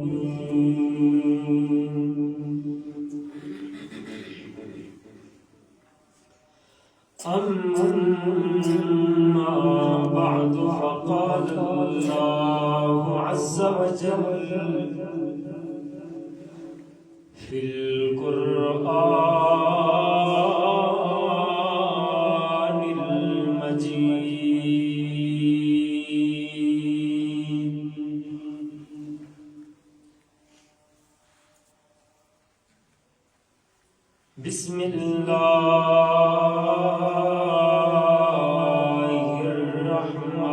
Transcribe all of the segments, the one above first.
أما بعد فقال الله عز وجل في القرآن المجيد بسم الله الرحمن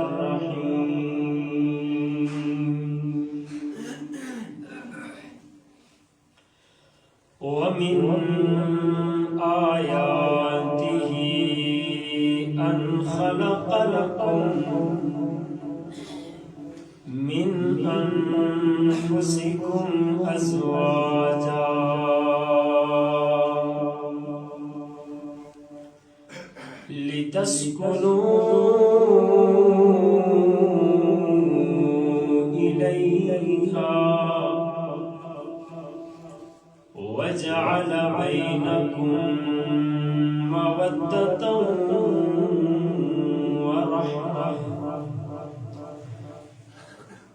الرحيم ومن آياته أن خلق لكم من أنفسكم أزواجا لتسكنوا إليها وجعل بينكم مودة ورحمة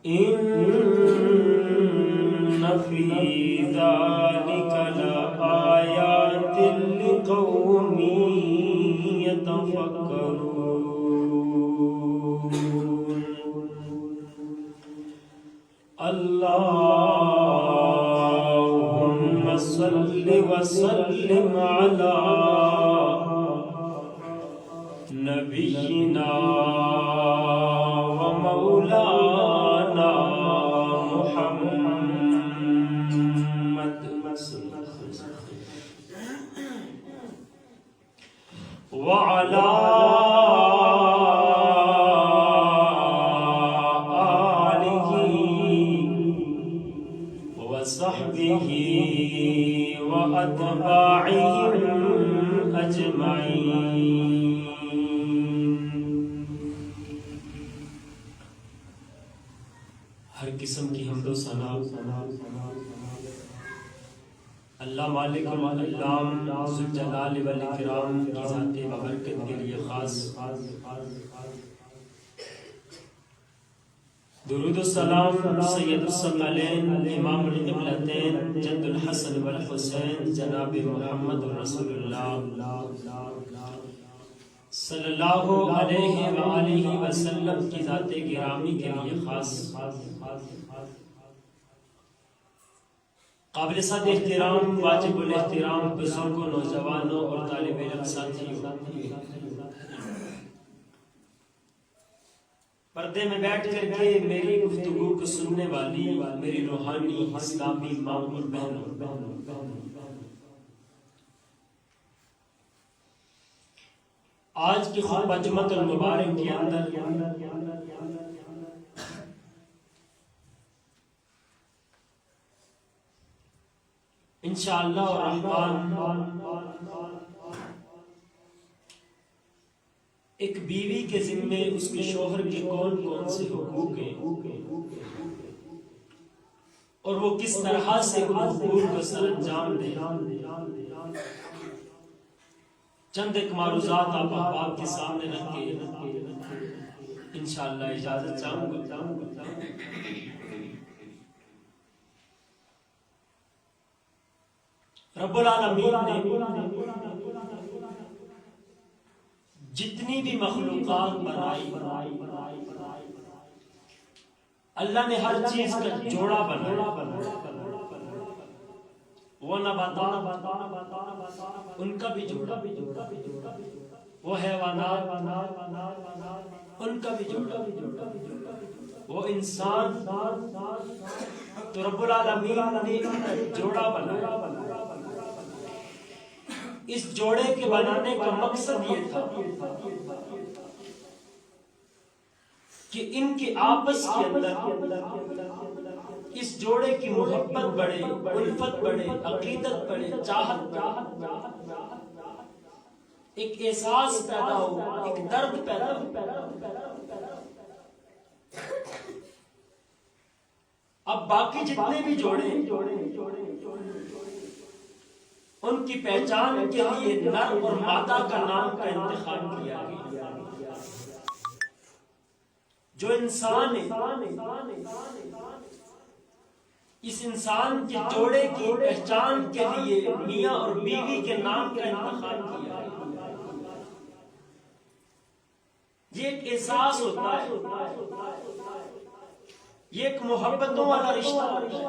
إن في ذلك لآيات لقوم يتفكرون اللهم صل وسلم على نبينا ومولانا محمد وعلى آله وصحبه وأتباعهم أجمعين. ہر قسم کی حمد و ثنا اللہ مالک الانام ذوالجلال والاکرام کی ذات بابرکت کے لیے خاص. درود و سلام سید الثقلین امام القبلتین جد الحسن والحسین جناب محمد رسول اللہ صلی اللہ علیہ وآلہ وسلم کی ذات گرامی کے لیے خاص. قابل صد احترام واجب الاحترام بزرگوں نوجوانوں اور طالب علم ساتھیوں، پردے میں بیٹھ کر کے میری گفتگو کو سننے والی میری روحانی اسلامی ماں اور بہنوں، آج کی خطبہ جمعۃ المبارک کے اندر انشاءاللہ الرحمن ایک بیوی کے ذمے اس کے شوہر کے کون کون سے حقوق ہیں اور وہ کس طرح سے حقوق کو سر انجام دے، چند ایک معروضات آپ احباب کے سامنے رکھ کے انشاءاللہ اجازت چاہوں گا. رب العالمین نے جتنی بھی مخلوقات بنائی اللہ نے ہر چیز کا جوڑا بنایا. وہ نباتات ان کا بھی جوڑا، وہ حیوانات ان کا بھی جوڑا، وہ انسان تو رب العالمین نے جوڑا بنایا. اس جوڑے کے بنانے کا مقصد یہ تھا کہ ان کے آپس کے اندر اس جوڑے کی محبت بڑھے، الفت بڑھے، عقیدت بڑھے، چاہت بڑھے، ایک احساس پیدا ہو، ایک درد پیدا ہو. باقی جتنے بھی جوڑے ان کی پہچان کے لیے نر اور مادہ کا نام کا انتخاب کیا گیا. جو انسان ہے اس انسان کے جوڑے کی پہچان کے لیے میاں اور بیوی کے نام کا انتخاب کیا ہے. یہ ایک احساس ہوتا ہے، یہ ایک محبتوں والا رشتہ ہوتا ہے.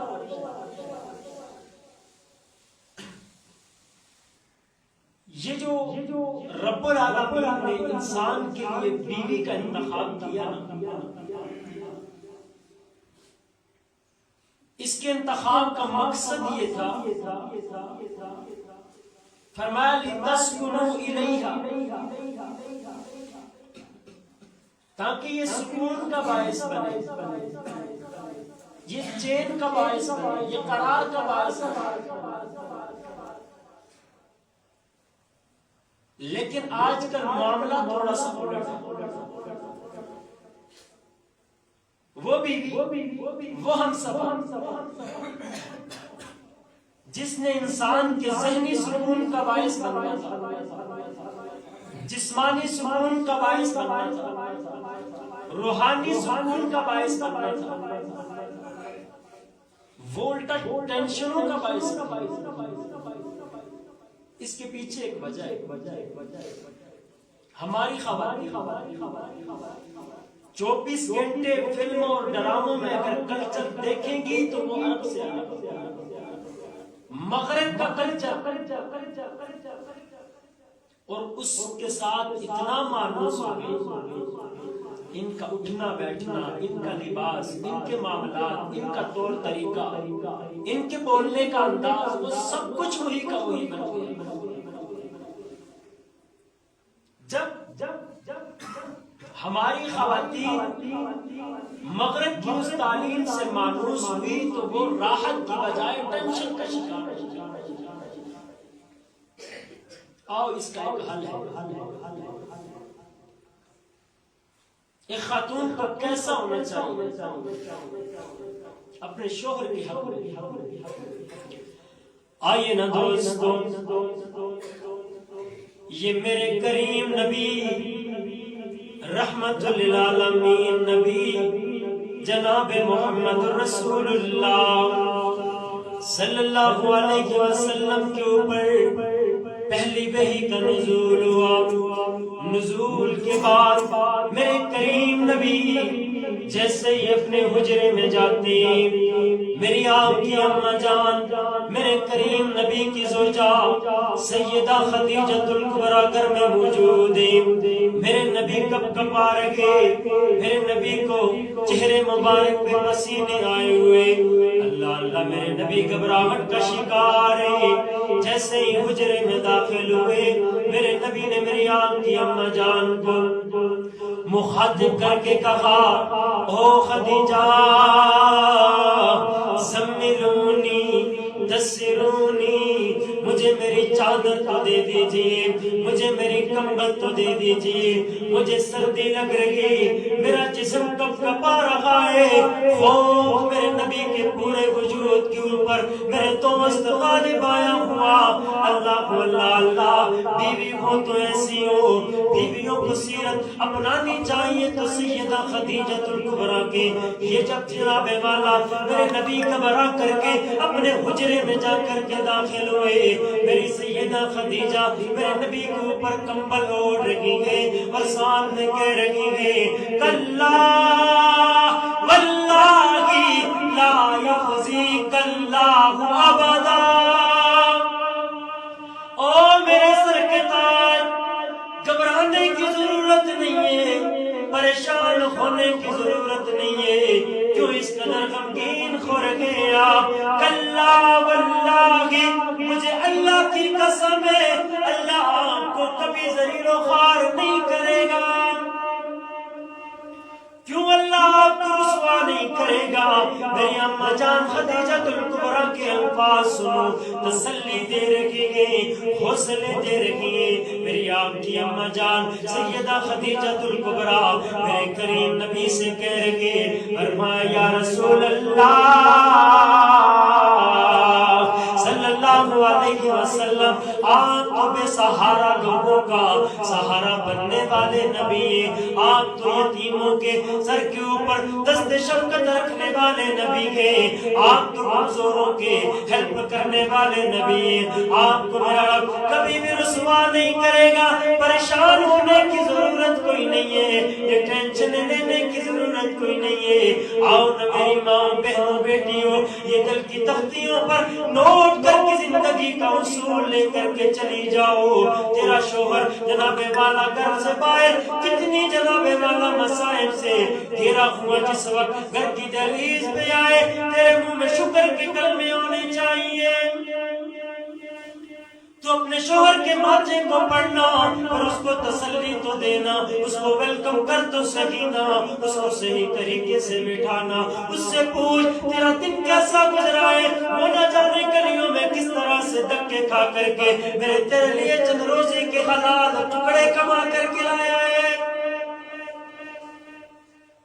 یہ جو رب العالمین نے انسان کے لیے بیوی کا انتخاب کیا نا، اس کے انتخاب کا مقصد یہ تھا، فرمایا لِتَسْكُنُوا إِلَيْهَا، تاکہ یہ سکون کا باعث بنے، یہ چین کا باعث بنے، یہ قرار کا باعث بنے. لیکن آج کل معاملہ تھوڑا سا الٹ ہے. وہ بیوی، وہ ہم سب جس نے انسان کے ذہنی سکون کا باعث بننا تھا، جسمانی سکون کا باعث بننا تھا، روحانی سکون کا باعث بننا تھا، وہ الٹا ٹینشنوں کا باعث بننا. اس کے پیچھے ایک وجہ ہے، ہماری خواتین 24 گھنٹے فلموں اور ڈراموں میں اگر کلچر دیکھیں گی تو وہ عرب سے مغرب کا کلچر، اور اس کے ساتھ اتنا مانوس ہو گئی، ان کا اٹھنا بیٹھنا، ان کا لباس، ان کے معاملات، ان کا طور طریقہ، ان کے بولنے کا انداز، وہ سب کچھ وہی کا وہی بن گیا. جب ہماری خواتین مغرب کی اس تعلیم سے مانوس ہوئی تو وہ راحت کی بجائے ٹینشن کا شکار ہوئی. آؤ اس کا ایک حل ہے. ایک خاتون کو کیسا ہونا چاہیے اپنے شوہر کی حق میں؟ آئیے نا دوستو، یہ میرے کریم نبی رحمت للعالمین نبی جناب محمد رسول اللہ صلی اللہ علیہ وسلم کے اوپر پہلی وحی کا نزول ہوا. نزول کے بعد میرے کریم نبی جیسے ہی اپنے حجرے میں جاتے، میری آپ کی اماں جان میرے کریم نبی کی زوجہ سیدہ خدیجہ الکبریٰ گھر میں موجود ہے. میرے نبی کب کپا رکھے، میرے نبی کو چہرے مبارک پہ پسینے آئے ہوئے. اللہ اللہ، میرے نبی گھبراہٹ کا شکار ہے. جیسے ہی حجرے میں داخل ہوئے، میرے نبی نے میری آپ کی اماں جان کو مخاطب کر کے کہا، او خدیجہ زملونی دسرونی، مجھے میری چادر تو دے دیجئے، مجھے میری کمبل تو دے دیجئے، مجھے سردی لگ رہی، میرا جسم کب کپا رہا ہے. خوف میرے نبی کے پورے وجود کے اوپر میرے دوست غالب آیا ہوا. اللہ اللہ اللہ، بیوی ہو تو ایسی ہو، بیویوں کو سیرت اپنانی چاہیے. تو سیدہ خدیجہ الکبریٰ کے یہ جب جناب والا میرے نبی گھبرا کر کے اپنے حجرے میں جا کر کے داخل ہوئے، میری سیدہ خدیجہ میرے نبی کے اوپر کمبل اوڑھ رہی ہے اور سامنے کہہ رہی ہے، کلا واللہ لا یخزیک اللہ ابدا. او میرے سر کے تاج، گھبرانے کی ضرورت نہیں ہے، پریشان ہونے کی ضرورت نہیں ہے. کیوں اس قدر غمگین ہو رہے آپ؟ کلا واللہ، مجھے اللہ کی قسم ہے، اللہ آپ کو کبھی ذلیل و خوار نہیں کرے گا. کیوں اللہ آپ کو رسوا نہیں کرے گا؟ میری اماں جان خدیجہ الکبریٰ کے الفاظ سنو، تسلی دے رہی ہے، حوصلے دے رہی ہے. میری آپ کی اماں جان سیدہ خدیجہ الکبریٰ میرے کریم نبی سے کہہ رہی ہے، فرمایا یا رسول اللہ کے سر کے اوپر دست شفقت رکھنے والے نبی ہیں، آپ تو کمزوروں کے ہیلپ کرنے والے نبی ہیں، آپ کو میرا رب کبھی بھی رسوا نہیں کرے گا۔ پریشان ہونے کی ضرورت کوئی نہیں ہے، یہ ٹینشن لینے کی ضرورت کوئی نہیں ہے۔ آؤ نہ میری ماں بہنوں بیٹیوں، یہ دل کی تختیوں پر نوٹ کر کے زندگی کا اصول لے کر کے چلی جاؤ۔ تیرا شوہر جناب والا گھر سے باہر کتنی جناب والا مسائب سے گھیرا ہوا، جس وقت گھر کی دہلیز پہ آئے تیرے منہ میں شکر کے کلمے ہونے چاہیے۔ تو اپنے شوہر کے ماتھے کو پڑھنا اور اس کو تسلی تو دینا، اس کو ویلکم کر تو سکینا، اس کو صحیح طریقے سے بٹھانا، اس سے پوچھ تیرا دن کیسا گزرا ہے، وہ نہ جانے گلیوں میں کس طرح سے دھکے کھا کر کے میرے تیرے لیے چند روزی کے حلال ٹکڑے کما کر کے لایا ہے۔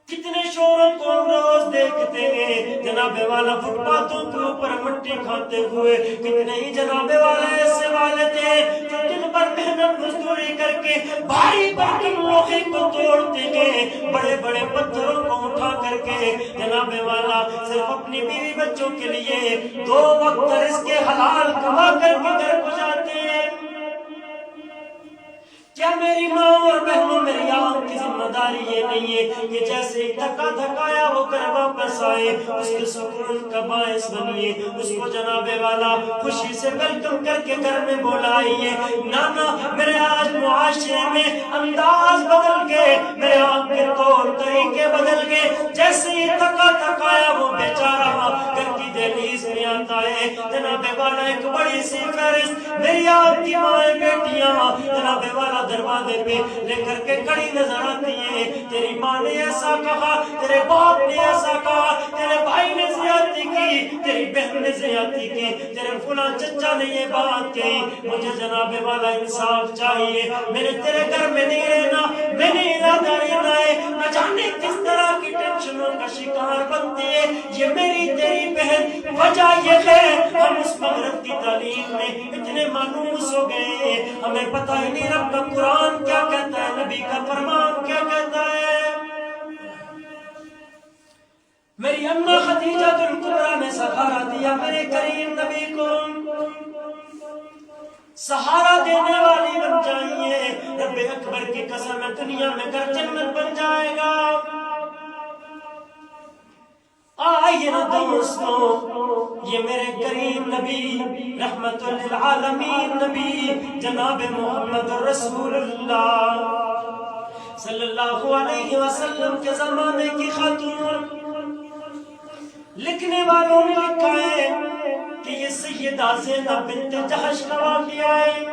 کتنے شوروں کو ہم روز دیکھتے ہیں جناب والا فٹ پاتھوں کے اوپر مٹی کھاتے ہوئے، کتنے ہی جناب والا ایسے والے تھے جو دن بھر محنت مزدوری کر کے بھاری برتن لوہے کو توڑتے گئے، بڑے بڑے پتھروں کو اٹھا کر کے جناب والا صرف اپنی بیوی بچوں کے لیے 2 وقت رزق حلال کما کر کے گھر کو جاتے ہیں۔ کیا میری ماں اور بہنوں میری آنکھ کی ذمہ داری یہ نہیں ہے کہ جیسے ہی تھکا تھکایا وہ گھر واپس آئے اس کے سکون کا باعث بنیے، اس کو جناب والا خوشی سے ویلکم کر کے گھر میں بلائیے؟ نانا میرے آج معاشرے میں انداز بدل گئے، میرے آنکھ کے طور طریقے بدل گئے، جیسے ہی تھکا تھکایا وہ بیچارہ گھر کی دہلیز میں آتا ہے جناب والا ایک بڑی سی فہرست میری آپ کی مائیں بیٹیاں جناب والا دروازے پہ لے کر کے کھڑی نظر آتی ہے۔ تیری ماں نے ایسا کہا، تیرے باپ نے ایسا کہا، تیرے بھائی نے زیادتی کی، تیری بہن نے زیادتی کی، تیرے فلاں چچا نے یہ بات کہی، مجھے جناب والا انصاف چاہیے، میں نے تیرے گھر میں نہیں رہنا، میں نے ارادہ رہنا ہے، نہ جانے کس طرح کی ٹینشنوں کا شکار بنتی ہے یہ میری تیری بہن۔ وجہ یہ ہے ہم اس مغرب کی تعلیم میں اتنے مانوس ہو گئے ہیں، ہمیں پتہ ہی نہیں رب کا قرآن کیا کہتا ہے، نبی کا فرمان کیا کہتا ہے۔ میری اماں خدیجہ الکبریٰ نے سہارا دیا میرے کریم نبی کو، سہارا دینے والی بن جائیے، رب اکبر کی قسم ہے دنیا میں گھر جنت بن جائے گا۔ آئیے نا دوستو، یہ میرے کریم نبی رحمت للعالمین نبی جناب محمد رسول اللہ صلی اللہ علیہ وسلم کے زمانے کی خاتون، لکھنے والوں نے لکھا ہے کہ یہ سیدہ زینب بنت جحش کا واقعہ ہے۔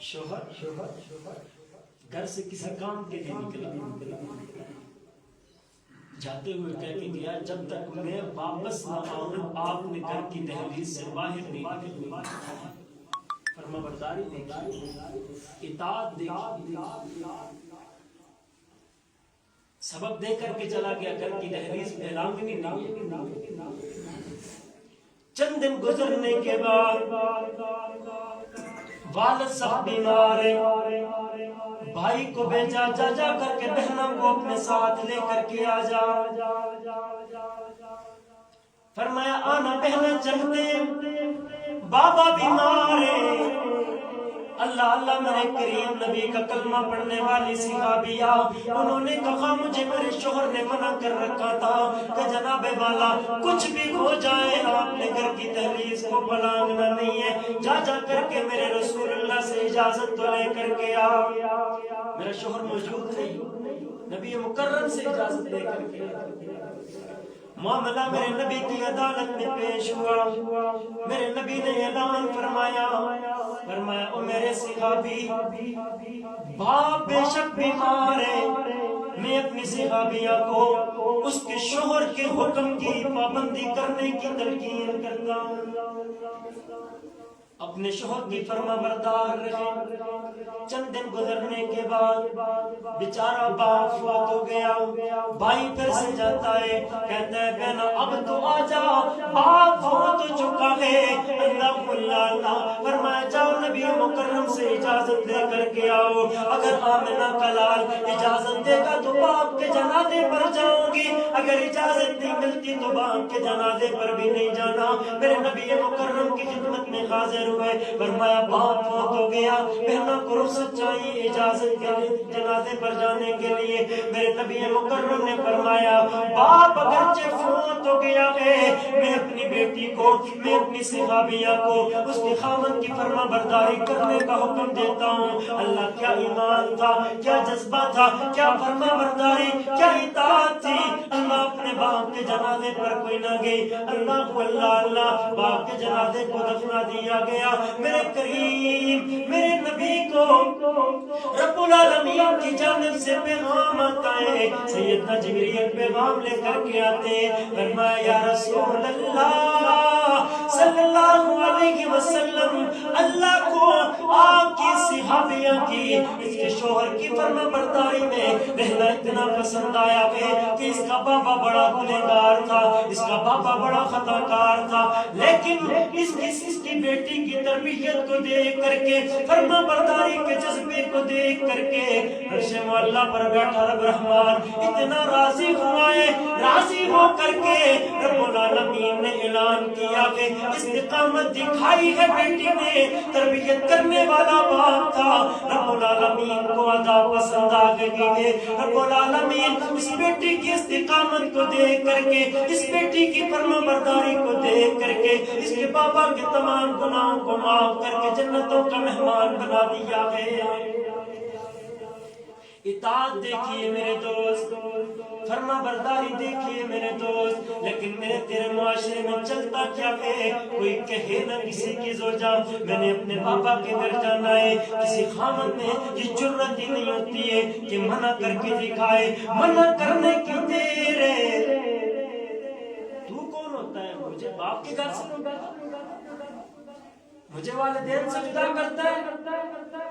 شوہر گھر سے کسی کام کے لیے نکلا، جاتے ہوئے کہہ کے گیا جب تک میں واپس نہ آؤں آپ نے گھر کی دہلیز سے باہر نہیں نکلنا۔ فرما برداری دیکھی، اطاعت دیکھی، سبق دے کر کے چلا گیا، گھر کی دہلیز پہ لانگنی نہیں۔ چند دن گزرنے کے بعد والد سخت بیمار ہے، بھائی کو بھیجا جا جا کر کے بہنوں کو اپنے ساتھ لے کر کے آ جا۔ فرمایا آنا بہنیں چلتے، بابا بیمار ہے۔ اللہ اللہ میرے کریم نبی کا کلمہ پڑھنے والی صحابیہ، انہوں نے کہا مجھے میرے شوہر نے منع کر رکھا تھا کہ جناب والا کچھ بھی ہو جائے آپ نے گھر کی دہلیز کو بلانگنا نہیں ہے، جا جا کر کے میرے رسول اللہ سے اجازت تو لے کر کے آ۔ میرا شوہر موجود نہیں، نبی مکرم سے اجازت لے کر کے معاملہ میرے نبی کی عدالت میں پیش ہوا۔ میرے نبی نے اعلان فرمایا او میرے صحابی، باپ بے شک بیمار ہے، میں اپنی صحابیہ کو اس کے شوہر کے حکم کی پابندی کرنے کی تلقین کرتا ہوں۔ اپنے شوہر کی فرما بردار رہے۔ چند دن گزرنے کے بعد بیچارہ باپ فوت ہو گیا۔ بھائی پھر سے جاتا ہے، کہتا ہے بہنا اب تو آ جا، باپ فوت ہو چکا ہے۔ اللہ فرمایا جاؤ نبی مکرم سے اجازت لے کر کے آؤ، اگر آمنہ کا لال اجازت دے گا تو باپ کے جنازے پر جاؤں گی، اگر اجازت نہیں ملتی تو باپ کے جنازے پر بھی نہیں جانا۔ میرے نبی مکرم کی خدمت میں حاضر ہوئے، فرمایا باپ فوت ہو گیا، بہنوں کو رخصت چاہیے اجازت کے لیے جنازے پر جانے کے لیے۔ میرے نبی مکرم نے فرمایا باپ اگرچہ فوت ہو گیا ہے، میں اپنی بیٹی کو، میں اپنی صحابیہ کو اس کے خاوند کی فرما برداری کرنے کا حکم دیتا ہوں۔ اللہ کیا ایمان تھا، کیا جذبہ تھا، کیا فرما برداری، کیا اطاعت تھی۔ اللہ اپنے باپ کے جنازے پر کوئی نہ گئی، اللہ باپ کے جنازے کو دفنا دیا گیا۔ میرے کریم میرے نبی کو رب العالمین کی جانب سے پیغام آتا ہے، سیدنا جبریل پیغام لے کر کے آتے، فرمایا یا رسول اللہ صلی اللہ علیہ وسلم، اللہ کو آپ کی صحابیہ کی، اس کے شوہر کی فرما برداری میں رہنا اتنا پسند آیا ہے کہ اس کا بابا بڑا گنہگار تھا، اس کا بابا بڑا خطا کار تھا، لیکن اس کی بیٹی کی تربیت کو دیکھ کر کے، فرما برداری کے جذبے کو دیکھ کر کے عرش معلیٰ پر بیٹھا رب رحمان اتنا راضی ہوا ہے، راضی ہو کر کے رب العالمین نے اعلان کیا کہ استقامت دکھائی ہے بیٹی نے، تربیت کرنے والا باپ تھا، رب العالمین کو ادا پسند آ گئی ہے۔ رب العالمین اس بیٹی کی استقامت کو دیکھ کر کے، اس بیٹی کی فرما برداری کو دیکھ کر کے، اس کے بابا کے تمام گناہوں کو معاف کر کے جنتوں کا مہمان بنا دیا ہے۔ اطاعت دیکھیے میرے دوست، فرما برداری دیکھیے میرے دوست، لیکن میرے تیرے معاشرے میں چلتا کیا ہے؟ کوئی کہے نہ کسی کی زوجہ میں نے اپنے پاپا کے گھر جانا ہے، کسی خامد میں یہ جرت ہی نہیں ہوتی ہے کہ منع کر کے دکھائے، منع کرنے کی دیر ہے۔ تو کون ہوتا ہے؟ مجھے باپ کے گھر سے مجھے والدین سجدہ کرتا ہے،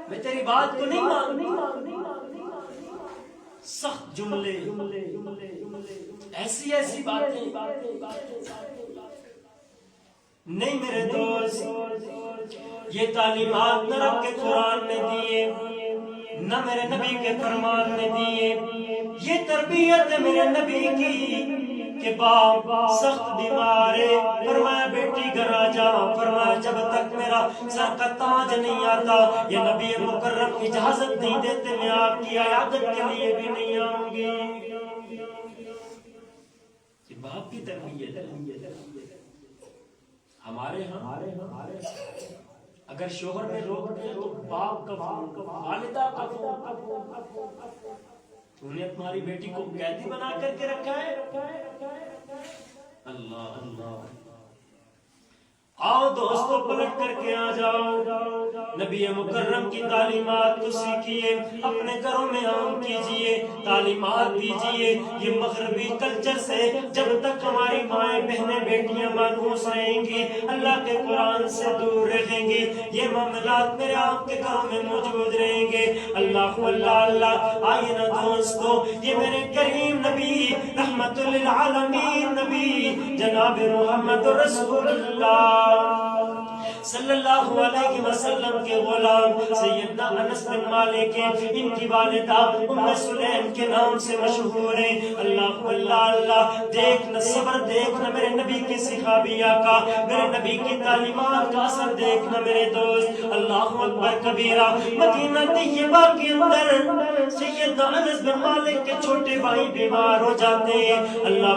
میں تیری بات کو نہیں مانتا۔ سخت جملے، ایسی باتیں نہیں میرے دوست، یہ تعلیمات نہ رب کے قرآن نے دیے، نہ میرے نبی کے فرمان نے دیے، یہ تربیت ہے میرے نبی کی کہ باپ سخت بیمار ہے، فرمایا بیٹی گھر آ جا، فرمایا جب تک میرا سر کا تاج نہیں آتا، یہ نبی مکرم اجازت نہیں دیتے میں آپ کی عیادت کے لیے بھی نہیں آؤں گی۔ یہ باپ کی تربیت ہے۔ ہمارے ہاں اگر شوہر میں روک دے تو باپ کا فون، والدہ کا فون، تو نے تمہاری بیٹی کو قیدی بنا کر کے رکھا ہے۔ اللہ آؤ دوستو پلٹ کر کے آ جاؤ، نبی مکرم کی تعلیمات کو سیکھیے، اپنے گھروں میں عام کیجئے، تعلیمات دیجئے۔ یہ مغربی کلچر سے جب تک ہماری مائیں بہنیں بیٹیاں مانوس رہیں گی، اللہ کے قرآن سے دور رہیں گی، یہ معاملات میرے آپ کے گھروں میں موجود رہیں گے۔ اللہ آئیے نا دوستو، یہ میرے کریم نبی رحمت للعالمین نبی جناب محمد رسول اللہ صلی اللہ علیہ وسلم کے غلام سیدنا انس بن مالک، ان کی والدہ ام سلیم کے نام سے مشہور ہے۔ اللہ دیکھنا صبر، دیکھنا میرے نبی کی صحابیہ کا، میرے نبی کی تعلیمات کا اثر دیکھنا میرے دوست۔ اللہ اکبر کبیرہ، مدینہ طیبہ کے اندر سیدنا انس بن مالک کے چھوٹے بھائی بیمار ہو جاتے ہیں۔ اللہ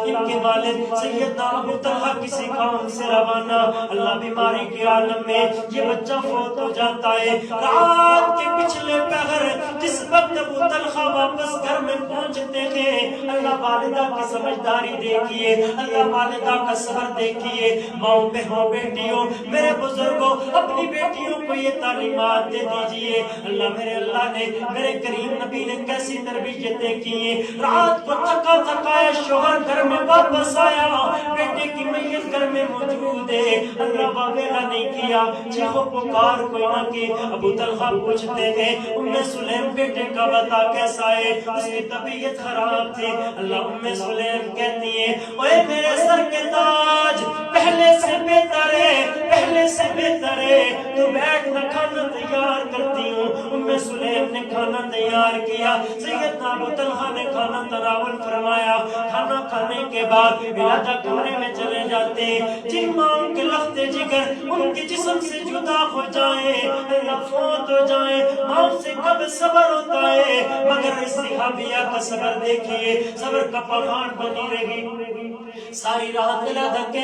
ان کے والد سیدنا ابو طلحہ کسی کام سے روانہ، اللہ بیماری کے عالم میں یہ بچہ فوت ہو جاتا ہے۔ رات کے پچھلے پہر جس وقت ابو طلحہ واپس گھر میں پہنچتے ہیں، اللہ اللہ والدہ کی سمجھداری دیکھیے، اللہ والدہ کا صبر دیکھیے۔ ماؤں بہنوں بیٹیوں میرے بزرگوں اپنی بیٹیوں کو یہ تعلیمات دے دیجئے۔ اللہ میرے اللہ نے میرے کریم نبی نے کیسی تربیتیں کی ہیں۔ رات کو تھکا تھکایا شوہر گھر میں واپس آیا، بیٹے کی میت گھر میں موجود ہے، اللہ واویلا نہیں کیا، چیخو پکار کوئی نہ کی۔ ابو طلحہ پوچھتے ہیں ام سلیم بیٹے کا بتا کیسا ہے، اس کی طبیعت خراب تھی۔ اللہ ام سلیم کہتی ہے اوے میرے سر کے تاج، پہلے سے بہتر ہے، پہلے سے بہتر ہے، تو بیٹھ نہ کھانا تیار کرتی ہوں۔ ام سلیم نے کھانا تیار کیا، سیدنا ابو طلحہ نے کھانا تناول فرمایا۔ کھانا کھانے کے بعد بلادہ کمرے میں چلے جاتے، جن ماں کے لخت جگر ان کے جسم سے جدا ہو جائیں، اللہ فوت ہو جائیں، ماں سے کب صبر ہوتا ہے، مگر اس صحابیہ کا صبر دیکھیے، صبر کا پہاڑ بنی رہی۔ ساری رات بلادہ کے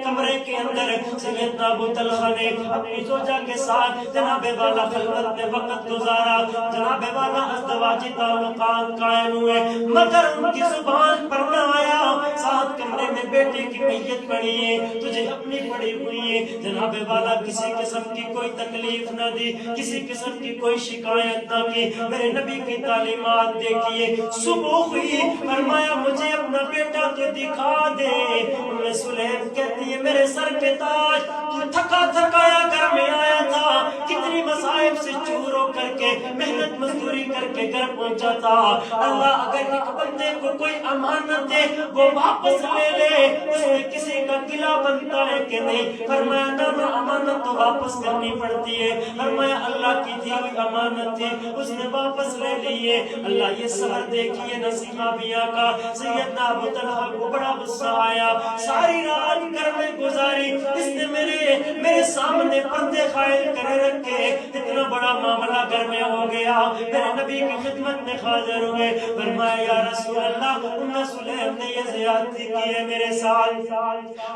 کمرے کے اندر سیدنا ابو طلحہ نے اپنی زوجہ کے ساتھ جناب والا خلوت میں وقت گزارا، جناب والا ازدواجی تعلقات قائم ہوئے، مگر ان کی زبان پر نہ آیا ساتھ کمرے میں بیٹے کی میت پڑی ہے، تجھے اپنی پڑی ہوئی ہے۔ جناب والا کسی قسم کی کوئی تکلیف نہ دی، کسی قسم کی کوئی شکایت نہ کی۔ میرے نبی کی تعلیمات دیکھیے، صبح ہوئی فرمایا مجھے اپنا بیٹا تو دکھا دے۔ ام سلیم کہتی ہے میرے سر کے تاج، تو تھکا تھکایا گھر میں آیا تھا، کتنی مصائب سے چور ہو کر کے محنت مزدوری کر کے گھر پہنچا تھا، اللہ اگر ایک بندے کو کوئی امانت دے وہ واپس لے لے، اس میں کسی کا گلہ بنتا ہے کہ نہیں؟ فرمایا نہ امانت تو واپس کرنی پڑتی ہے، فرمایا اللہ کی دی ہوئی امانت تھی اس نے واپس لے لی ہے۔ اللہ یہ صبر دیکھیے نصیحہ بیا کا۔ سیدنا ابو طلحہ کو بڑا غصہ آیا، ساری رات گھر میں گزاری، اس نے میرے سامنے پردے قائل کرے رکھے، اتنا بڑا معاملہ گھر میں ہو گیا۔ میرے نبی کی خدمت میں حاضر ہوئے، فرمایا یا رسول اللہ ام سلیم نے یہ زیادتی کی ہے میرے ساتھ،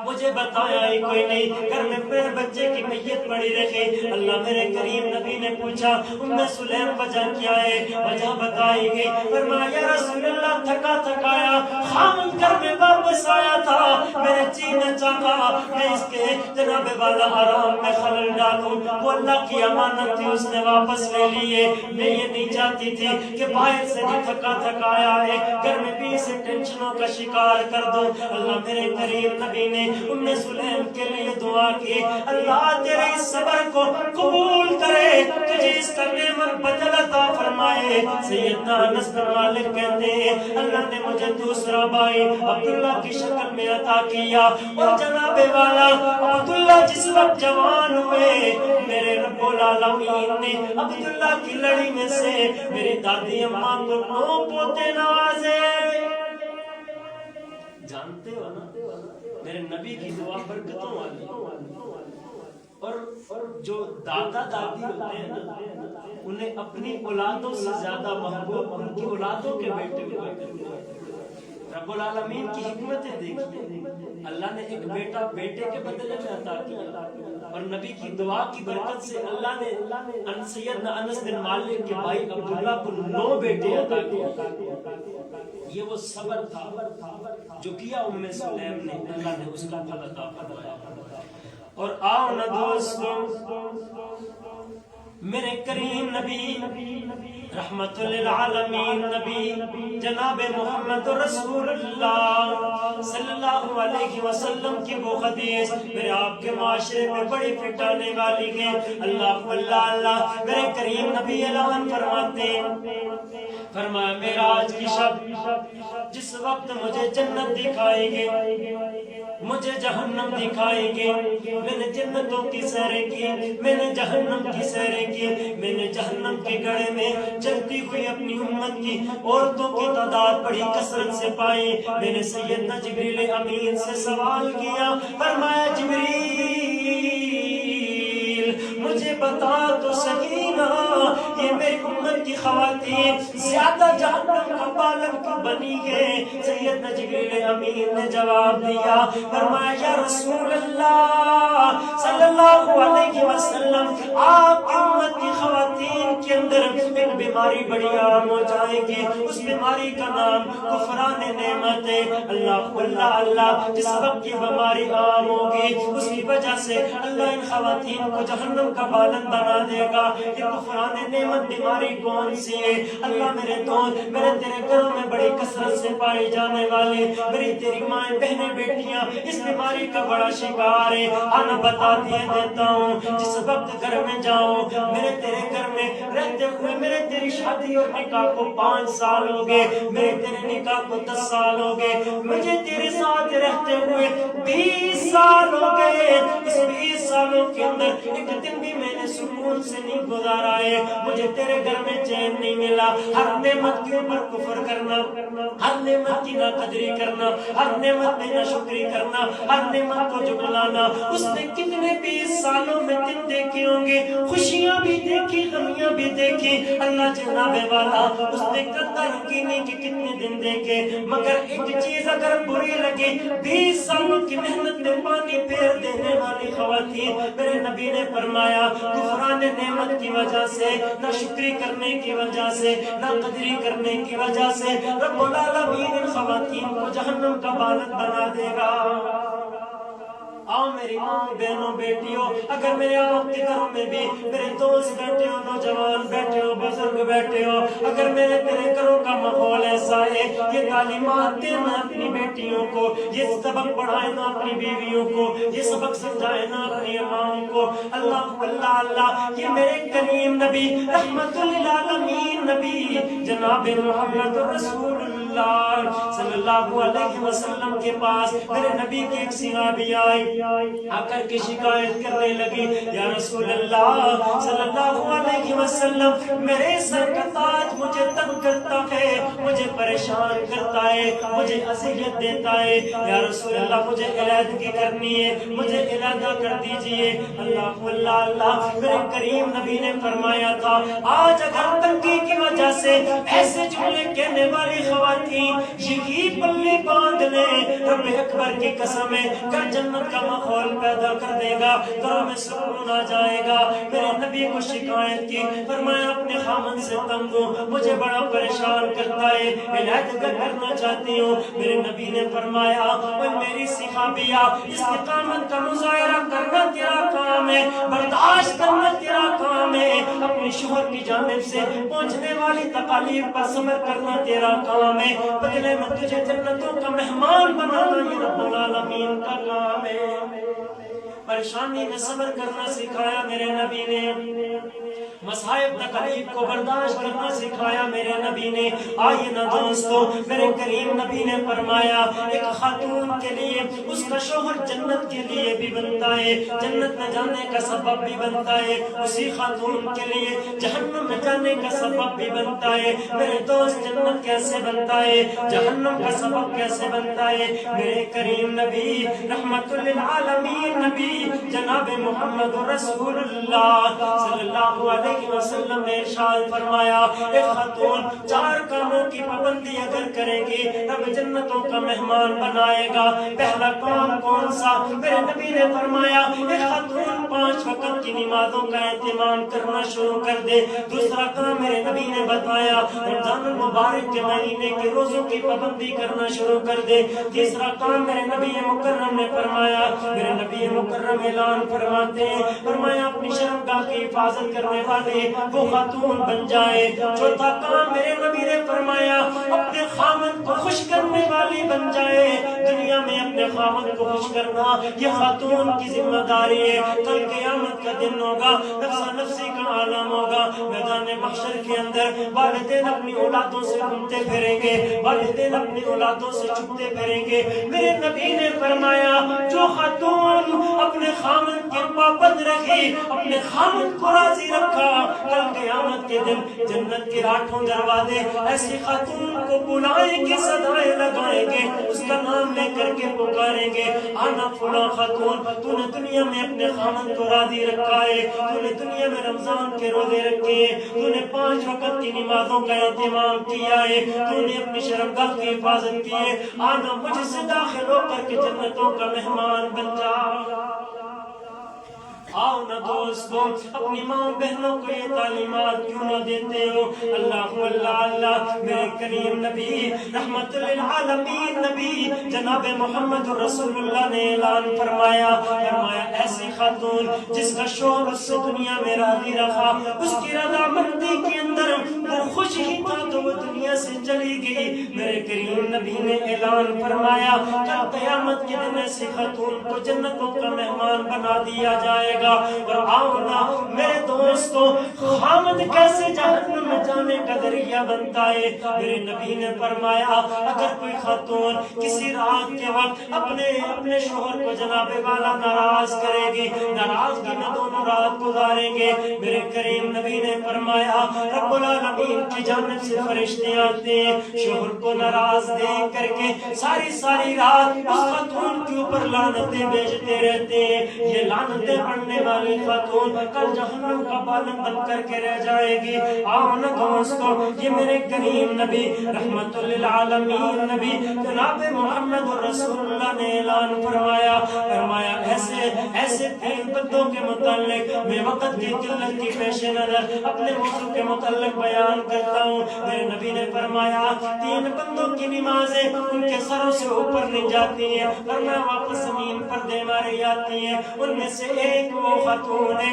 مجھے بتایا ہی کوئی نہیں، گھر میں میرے بچے کی میت پڑی رکھی۔ اللہ میرے کریم نبی نے پوچھا ام سلیم وجہ کیا ہے؟ وجہ بتائی گئی، فرمایا یا رسول اللہ تھکا تھکایا خامن گھر میں واپس آیا تھا، میرے جی نے چاہا میں اس کے جناب والا آرام میں خلل ڈالوں، وہ اللہ کی امانت تھی اس نے واپس لے لیے، میں یہ نہیں چاہتی تھی کہ باہر سے بھی تھکا تھکایا ہے گھر میں بھی اسے ٹینشنوں کا شکار کر دو۔ اللہ میرے کریم نبی نے ام سلیم کے لیے دعا کی، اللہ تیرے اس صبر کو قبول کرے، تجھے اس کا نعمت بدل عطا فرمائے۔ سیدنا انس بن مالک کہتے ہیں اللہ نے مجھے دوسرا بھائی عبداللہ کی شکل میں عطا کیا، اور جناب والا عبداللہ جس وقت جوان ہوئے میرے رب العالمین نے عبداللہ کی لڑی میں سے میری دادی اماں کو 9 پوتے نوازے۔ جانتے ہو نا میرے نبی کی دعا برکتوں والی، اور جو دادا دادی ہوتے ہیں نا انہیں اپنی اولادوں سے زیادہ محبوب ان کی اولادوں کے بیٹے ہوئے کرتے ہیں۔ رب العالمین کی حکمتیں دیکھیے، اللہ نے ایک بیٹا بیٹے کے بدلے میں عطا کیا، اور نبی کی دعا کی برکت سے اللہ نے سیدنا انس بن مالک کے بھائی عبداللہ کو 9 بیٹے عطا کیا۔ یہ وہ صبر تھا جو کیا ام سلیم نے، اللہ نے اس کا پھل عطا فرمایا۔ اور آؤ نہ دوستو میرے کریم نبی رحمت للعالمین نبی جناب محمد رسول اللہ صلی اللہ علیہ وسلم کی وہ حدیث میرے آپ کے معاشرے میں بڑی پھٹانے والی ہے۔ اللہ اللہ اللہ میرے کریم نبی اعلان فرماتے ہیں، فرمایا معراج کی شب جس وقت مجھے جنت دکھائے گے، مجھے جہنم دکھائے گے، میں نے جنتوں کی سیریں کی، میں نے جہنم کی سیریں کی، میں نے جہنم کے گڑھے میں چلتی ہوئی اپنی امت کی عورتوں کی تعداد بڑی کثرت سے پائی۔ میں نے سیدنا جبریل امین سے سوال کیا، فرمایا جبریل مجھے بتا تو صحیح نا یہ میری امت کی خواتین زیادہ جہنم کا بالغ کیوں بنی ہے؟ سیدنا جبریل امین نے جواب دیا، فرمایا یا رسول اللہ صلی اللہ علیہ وسلم آپ کی امت کی خواتین کے اندر ایک بیماری بڑی عام ہو جائے گی، اس بیماری کا نام کفران نعمت ہے۔ اللہ اللہ اللہ، جس وقت یہ بیماری عام ہوگی اس کی وجہ سے اللہ ان خواتین کو جہنم کا بالن بنا دے گا۔ یہ کفران نعمت بیماری کون سی ہے؟ اللہ میرے دوست، میرے تیرے گھروں میں بڑی کثرت سے پائی جانے والی میری تیری مائیں بہنیں بیٹیاں اس بیماری کا بڑا شکار ہے۔ آنا بتا دیے دیتا ہوں، جس وقت گھر میں جاؤ، میرے تیرے گھر میں رہتے ہوئے میرے تیری شادی اور نکاح کو 5 سال ہو گئے، میرے تیرے نکاح کو 10 سال ہو گئے، مجھے تیرے ساتھ رہتے ہوئے 20 سال ہو گئے۔ اس 20 سالوں کے اندر ایک دن بھی میں نے سکون سے نہیں گزارا ہے، مجھے تیرے گھر میں چین نہیں ملا۔ ہر نعمت کے اوپر کفر کرنا، ہر نعمت کی ناقدری کرنا، ہر نعمت میں ناشکری کرنا، ہر نعمت کو جھٹلانا۔ اس نے کتنے 20 سالوں میں دن دیکھے ہوں گے، خوشیاں بھی دیکھی، غمیاں بھی دیکھی۔ اللہ جناب والا، اس نے قدر کی نہیں کہ کتنے دن دیکھے، مگر ایک چیز اگر بری لگی، 20 سالوں کی محنت میں پانی پھیر دینے والی خواتین، میرے نبی نے فرمایا کفران نعمت کی وجہ سے، نہ شکری کرنے کی وجہ سے، نہ قدری کرنے کی وجہ سے رب العالمین ان خواتین کو جہنم کا بالن بنا دے گا۔ آؤ میری ماں بہنوں بیٹیوں، اگر میرے آپ کے گھروں میں بھی میرے دوست بیٹھے ہو، نوجوان بیٹھے ہو، بزرگ بیٹھے ہو، اگر میرے تیرے گھروں کا ماحول ایسا ہے، یہ تعلیمات دینا اپنی بیٹیوں کو، یہ سبق پڑھائے نا اپنی بیویوں کو، یہ سبق سمجھائے نا اپنی اماؤں کو۔ اللہ اللہ اللہ، یہ میرے کریم نبی رحمت للعالمین نبی جناب محمد رسول اللہ صلی اللہ علیہ وسلم کے پاس میرے نبی کی ایک صحابی آئی، آ کر کے شکایت کرنے لگی، یا رسول اللہ صلی اللہ علیہ وسلم، میرے سر کا تاج مجھے تنگ کرتا ہے، مجھے پریشان کرتا ہے، مجھے اذیت دیتا ہے، یا رسول اللہ مجھے علیحدگی کرنی ہے، مجھے علیحدہ کر دیجئے۔ اللہ اللہ اللہ، میرے کریم نبی نے فرمایا تھا آج اگر تنگی کی وجہ سے ایسے جملے کہنے والی خواتین یہی پلے باندھ لیں، رب اکبر کی قسم ہے کہ جنت کا ماحول پیدا کر دے گا، گھروں میں سکون آ جائے گا۔ میرے نبی کو شکایت کی، فرمایا اپنے خامن سے تنگ ہوں، مجھے بڑا پریشان کرتا ہے، علیحدہ کرنا چاہتی ہوں۔ میرے نبی نے فرمایا اوے میری صحابیہ، استقامت کا مظاہرہ کرنا تیرا کام ہے، برداشت کرنا تیرا کام ہے، اپنے شوہر کی جانب سے پہنچنے والی تکالیف پر صبر کرنا تیرا کام ہے، بدلے میں تجھے جنتوں کا مہمان بنانا یہ رب العالمین کا کام ہے۔ پریشانی میں صبر کرنا سکھایا میرے نبی نے، مصائب تکلیف کو برداشت کرنا سکھایا میرے نبی نے۔ آئیے نا دوستو، میرے کریم نبی نے فرمایا ایک خاتون کے لیے اس کا شوہر جنت کے لیے بھی بنتا ہے، جنت میں جانے کا سبب بھی بنتا ہے، اسی خاتون کے لیے جہنم میں جانے کا سبب بھی بنتا ہے۔ میرے دوست، جنت کیسے بنتا ہے، جہنم کا سبب کیسے بنتا ہے؟ میرے کریم نبی رحمت للعالمین نبی جناب محمد رسول اللہ صلی اللہ علیہ وسلم نے ارشاد فرمایا ایک خاتون 4 کاموں کی پابندی اگر کرے گی رب جنتوں کا مہمان بنائے گا۔ پہلا کام کون سا؟ میرے نبی نے فرمایا ایک خاتون 5 وقت کی نمازوں کا اہتمام کرنا شروع کر دے۔ دوسرا کام میرے نبی نے بتایا رمضان المبارک کے مہینے کے روزوں کی پابندی کرنا شروع کر دے۔ تیسرا کام میرے نبی مکرم نے فرمایا، میرے نبی مکرم اعلان فرماتے ہیں، فرمایا اپنی شرمگاہ کی حفاظت کرنے والے وہ خاتون بن جائے۔ چوتھا کام میرے نبی نے فرمایا اپنے خامن کو خوش کرنے والی بن جائے۔ دنیا میں اپنے خامن کو خوش کرنا یہ خاتون کی ذمہ داری ہے۔ کل قیامت کا دن ہوگا، نفسا نفسی کا عالم ہوگا، میدان محشر کے اندر والدین اپنی اولادوں سے گھومتے پھریں گے، والدین اپنی اولادوں سے چھپتے پھریں گے۔ میرے نبی نے فرمایا جو خاتون اپنے خامن کے پابند رکھی، اپنے خامن کو راضی رکھا، کل قیامت کے دن جنت کے 8 دروازے ایسی خاتون کو بلائیں گے، صدائیں لگائیں گے، اس کا نام لے کر کے پکاریں گے، آنا فلاں خاتون، تو نے دنیا میں اپنے خامن کو راضی رکھا ہے، تو نے دنیا میں رمضان کے روزے رکھے ہیں، تو نے 5 وقت کی نمازوں کا اہتمام کیا ہے، تو نے اپنی شرمگاہ کی حفاظت کی ہے، آنا مجھ سے داخل ہو کر کے جنتوں کا مہمان بن جا۔ آؤ نا دوستوں اپنی ماں بہنوں کو یہ تعلیمات کیوں نہیں دیتے ہو؟ اللہ اللہ اللہ، میرے کریم نبی رحمت للعالمین نبی جناب محمد رسول اللہ نے اعلان فرمایا ایسی خاتون جس کا شوہر اس سے دنیا میں راضی رکھا، اس کی رضامندی کے اندر وہ خوش ہی تھا تو وہ دنیا سے چلی گئی، میرے کریم نبی نے اعلان فرمایا کل قیامت کے دن ایسی خاتون کو جنتوں کا مہمان بنا دیا جائے گا۔ اور آؤ نا میرے دوستوں، خامد کیسے جہنم میں جانے کا ذریعہ بنتا ہے؟ میرے نبی نے فرمایا اگر کوئی خاتون کسی رات کے وقت اپنے شوہر کو جناب والا ناراض کرے گی، ناراضگی میں دونوں رات گزاریں گے، میرے کریم نبی نے فرمایا رب العالمین کی جانب سے فرشتے آتے ہیں، شوہر کو ناراض دیکھ کر کے ساری رات اس خاتون کے اوپر لعنتیں بھیجتے رہتے ہیں۔ یہ لعنتیں پڑھنے والی خاتون کل جہنم کا بالن بن کر کے رہ جائے گی۔ آؤ نا دوستو، یہ میرے کریم نبی رحمت للعالمین نبی جناب محمد رسول اللہ نے اعلان فرمایا ایسے تین بندوں کے متعلق میں وقت کی قلت کی پیش نظر اپنے موضوع کے متعلق بیان کرتا ہوں۔ میرے نبی نے فرمایا تین بندوں کی نمازیں ان کے سروں سے اوپر نہیں جاتی ہیں، فرمایا واپس زمین پر دے ماری آتی ہیں۔ ان میں سے ایک وہ خاتون ہے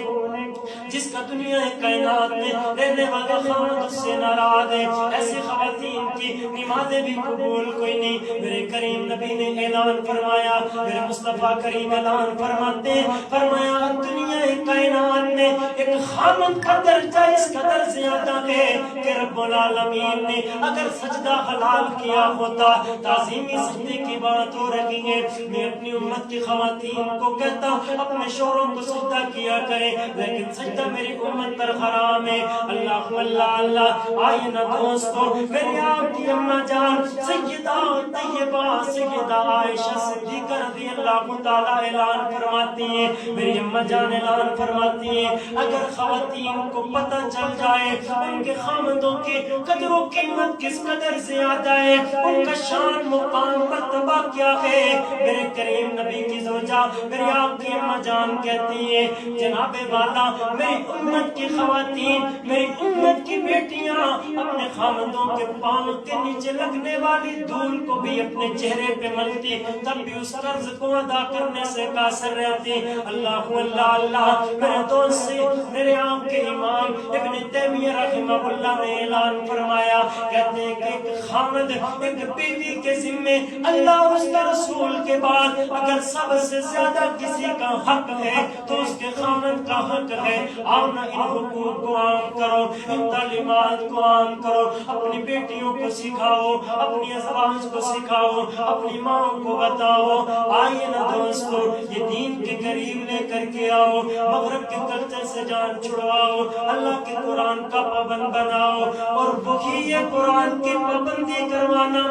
جس کا دنیا کائنات میں رہنے والا خامد اس سے ناراض ہے، ایسی خواتین کی نمازیں بھی قبول کوئی نہیں۔ میرے کریم نبی نے اعلان فرمایا، میرے مصطفیٰ کریم اعلان فرماتے ہیں، فرمایا دنیا کائنات میں ایک خامد کا درجہ اس قدر زیادہ ہے کہ رب العالمین نے اگر سجدہ حلال کیا ہوتا، تعظیمی سجدے کی بات ہو رہی ہے، میں اپنی امت کی خواتین کو کہتا اپنے شوہروں کو سجدہ کیا کریں، لیکن سجدہ میری امت پر حرام ہے۔ اللہ اللہ اللہ، آئیے نا دوستو، میری آپ کی اماں جان سیدہ طیبہ سیدہ عائشہ صدیقہ رضی اللہ تعالیٰ اعلان فرماتی ہیں، میری اماں جان اعلان فرماتی ہیں اگر خواتین کو پتہ چل جائے ان کے خامدوں کی قدر و قیمت کس قدر زیادہ ہے، ان کا شان مقام مرتبہ کیا ہے، میرے کریم نبی کی زوجہ میری آپ کی اماں جان کہتی ہے جناب والا میری امت کی خواتین، میری امت کی بیٹیاں اپنے خامدوں کے پاؤں کے نیچے لگنے والی دھول کو بھی اپنے چہرے پہ ملتی، تب بھی اس قرض کو ادا کرنے سے قاصر رہتی۔ اللہ اللہ اللہ، میرے دوست سے میرے آپ کے امام ابن تیمیہ رحمہ اللہ نے اعلان فرمایا، کہتے ہیں کہ ایک خامد ایک بیوی کے ذمے اللہ اور اس کے رسول کے بعد اگر سب سے زیادہ کسی کا حق ہے تو اس کے خامد کا حق ہے۔ آؤ نا ان حقوق کو عام کرو، ان تعلیمات کو عام کرو، اپنی بیٹیوں کو سکھاؤ، اپنی ازواج کو سکھاؤ، اپنی ماں کو بتاؤ۔ آئیے نا دوستو، یہ دین کے قریب لے کر کے آؤ، مغرب کے کلچر سے جان چھڑواؤ، اللہ کے قرآن کا پابند بناؤ، اور وہی یہ قرآن کی پابندی کروانا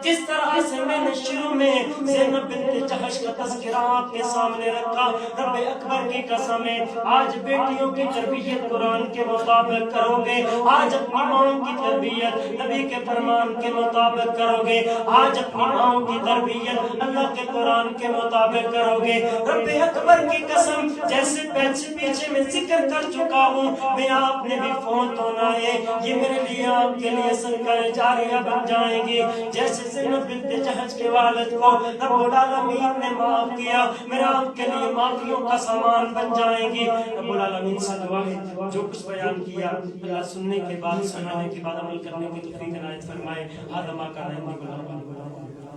جس طرح سے میں نے شروع میں زینب بنت جحش کا تذکرہ آپ کے سامنے رکھا، رب اکبر کی قسم ہے آج بیٹیوں کی تربیت قرآن کے مطابق کرو گے، آج اپنی ماں کی تربیت نبی کے فرمان کے مطابق کرو گے، آج اپنی ماں کی تربیت اللہ کے قرآن کے مطابق کرو گے، رب اکبر کی قسم جیسے پیچھے میں ذکر کر چکا ہوں، میں آپ نے بھی فوت ہونا ہے، یہ میرے لیے آپ کے لیے صدقہ جاریہ بن جائیں گی، جیسے زینب بنت جحش کے والد کو رب العالمین نے معاف کیا، میرا آپ کے لیے معافیوں کا سامان بن جائیں گی۔ رب العالمین سے دعا ہے جو کچھ بیان کیا اللہ سننے کے بعد سنانے کے بعد عمل کرنے کی توفیق عنایت فرمائے۔ آدم آقا رحمہ اللہ۔